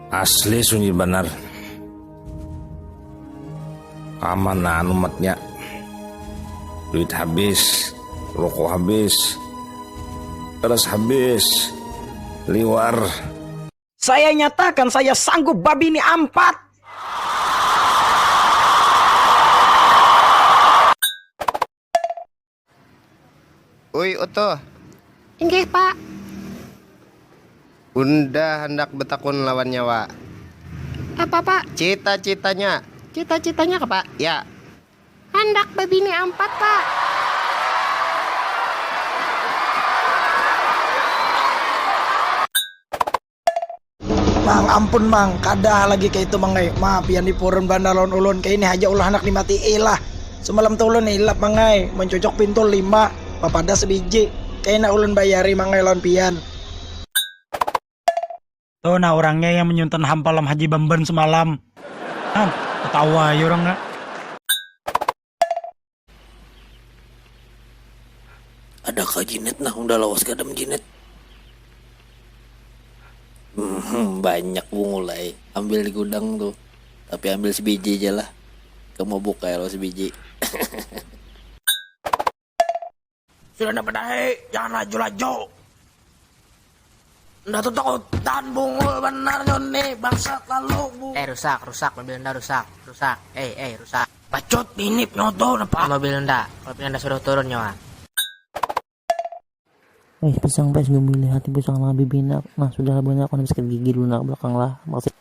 Asli sunyi benar. Amanan umatnya. Duit habis, rokok habis, beras habis, liwar. Saya nyatakan saya sanggup babi ini 4. Uy, Oto. Inggih, Pak. Bunda hendak betakun lawan nyawa. Apa, Pak? Cita-citanya. Cita-citanya apa, Pak? Ya, Hendak babini 4, Pak. Mang, ampun mang, kadah lagi kayak itu mangai. Maaf yan di purun bandar ulun kayak ini aja ulah anak dimatiin lah. Semalam tuh ulun ilap mangai, mencocok pintu 5, papada sebiji. Kayak na ulun bayari mangai lawan pian. Tuh nah orangnya yang menyuntan hampalam Haji Bamban semalam. Kan, ketawa ya orang nggak? Ada kak Jinet nah, udah lawas kadam Jinet. Banyak mulai ambil di gudang tuh, tapi ambil sebiji aja lah. Kamu buka ya lo sebiji. Sudah dapat dahi, jangan laju-laju. Nggak tuh takut dan bungul benar nih bangsat lalu bu. Rusak, mobil Anda rusak. Rusak. Bacot pinip noto napa? Mobil Anda, kalau Anda suruh turun nyawa. Pisang pes gue milih hati busang sama bibina. Nah sudah banyak aku habis gigi dulu nak belakang lah maksud